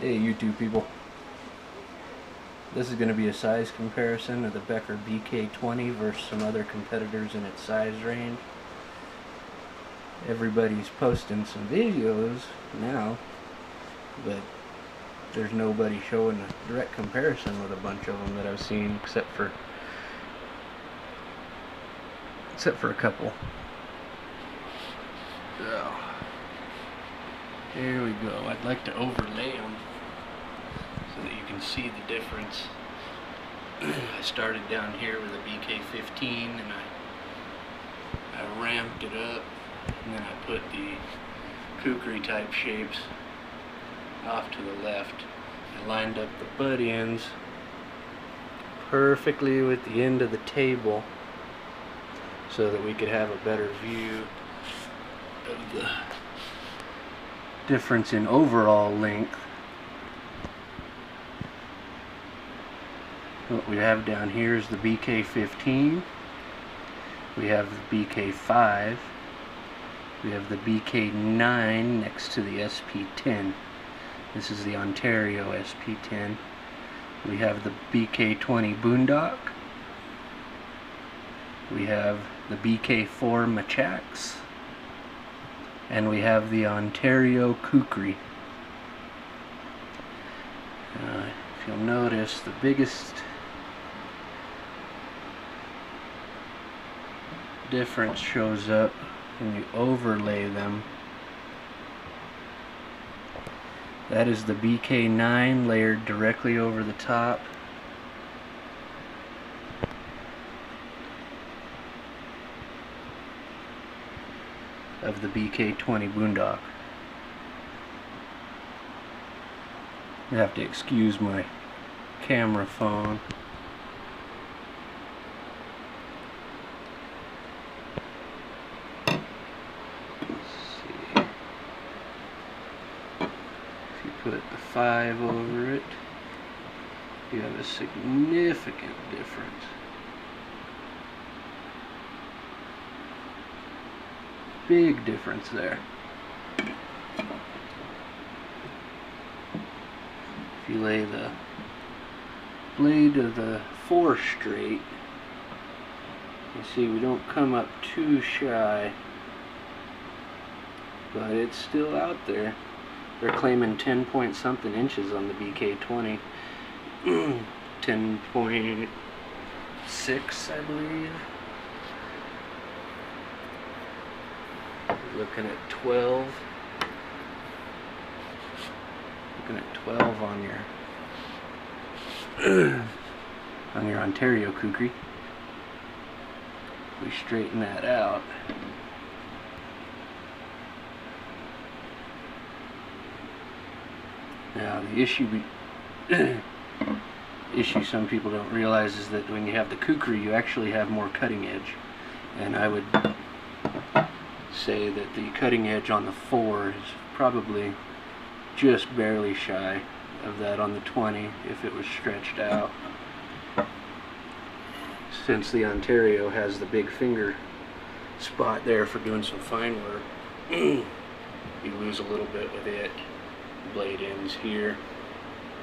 Hey YouTube people, this is going to be a size comparison of the Becker BK20 versus some other competitors in its size range. Everybody's posting some videos now, but there's nobody showing a direct comparison with a bunch of them that I've seen except for a couple. So here we go. I'd like to overlay them so that you can see the difference. I started down here with a BK15 and I ramped it up, and then I put the kukri type shapes off to the left. I lined up the butt ends perfectly with the end of the table so that we could have a better view of the difference in overall length. What we have down here is the BK15, we have the BK5, we have the BK9 next to the SP10. This is the Ontario SP10. We have the BK20 Bundok, we have the BK4 Machax, and we have the Ontario Kukri. If you'll notice, the biggest difference shows up when you overlay them. That is the BK9 layered directly over the top. Of the BK20 Bundok. You have to excuse my camera phone. If you put the 5 over it, you have a significant difference. Big difference there. If you lay the blade of the 4 straight, you see we don't come up too shy, but it's still out there. They're claiming 10 point something inches on the BK20. 10.6 I believe. Looking at 12. Looking at 12 on your Ontario Kukri. We straighten that out. Now the issue some people don't realize is that when you have the Kukri, you actually have more cutting edge, and I would say that the cutting edge on the 4 is probably just barely shy of that on the 20 if it was stretched out. Since the Ontario has the big finger spot there for doing some fine work, you lose a little bit with it. The blade ends here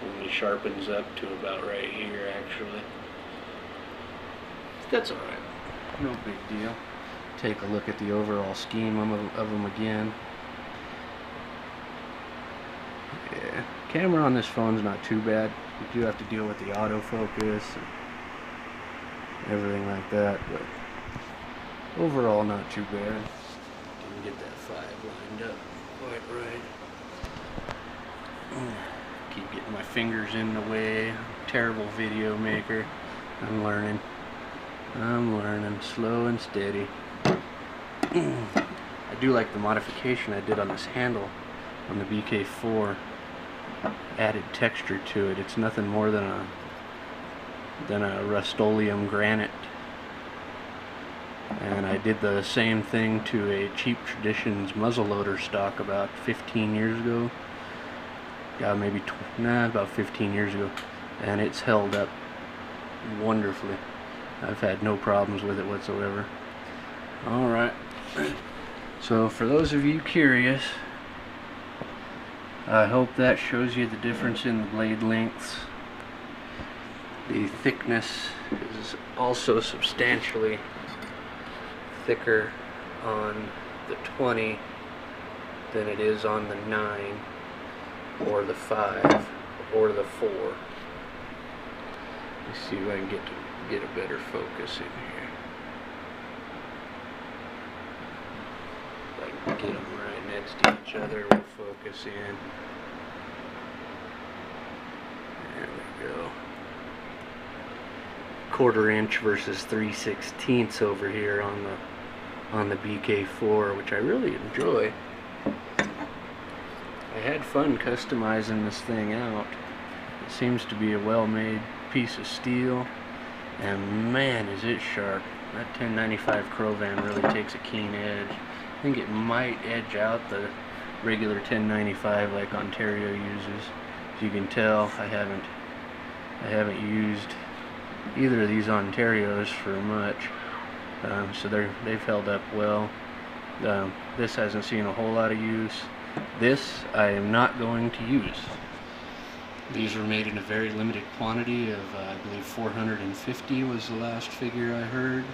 and it sharpens up to about right here actually. That's alright, no big deal. Take a look at the overall scheme of them again. Yeah, camera on this phone's not too bad. You do have to deal with the autofocus and everything like that, but overall not too bad. Didn't get that 5 lined up quite right. Keep getting my fingers in the way. Terrible video maker. I'm learning, slow and steady. I do like the modification I did on this handle on the BK4. Added texture to it. It's nothing more than a Rust-Oleum granite. And I did the same thing to a Cheap Traditions muzzleloader stock about 15 years ago. Yeah, maybe about 15 years ago, and it's held up wonderfully. I've had no problems with it whatsoever. Alright, so for those of you curious, I hope that shows you the difference in the blade lengths. The thickness is also substantially thicker on the 20 than it is on the 9 or the 5 or the 4. Let's see if I can get a better focus in here. If I can get them right next to each other, we'll focus in. There we go. 1/4 inch versus 3/16 over here on the BK4, which I really enjoy. I had fun customizing this thing out. It seems to be a well-made piece of steel, and man, is it sharp. That 1095 Crovan really takes a keen edge. I think it might edge out the regular 1095 like Ontario uses. As you can tell, I haven't used either of these Ontarios for much, so they've held up well. This hasn't seen a whole lot of use. This I am not going to use. These were made in a very limited quantity of, I believe 450 was the last figure I heard.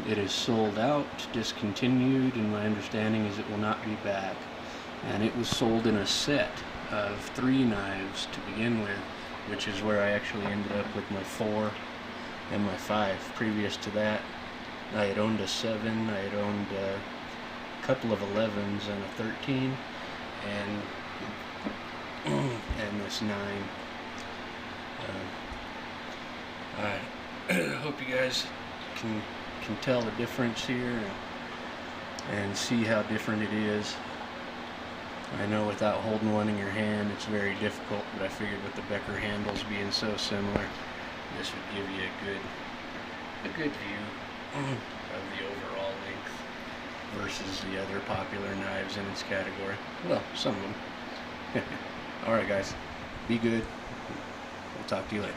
It is sold out, discontinued, and my understanding is it will not be back. And it was sold in a set of 3 knives to begin with, which is where I actually ended up with my 4 and my 5. Previous to that, I had owned a 7, I had owned a couple of 11s and a 13, and this 9. I hope you guys can tell the difference here and see how different it is. I know without holding one in your hand it's very difficult, but I figured with the Becker handles being so similar, this would give you a good view of the overall length versus the other popular knives in its category. Well, some of them. Alright guys, be good. We'll talk to you later.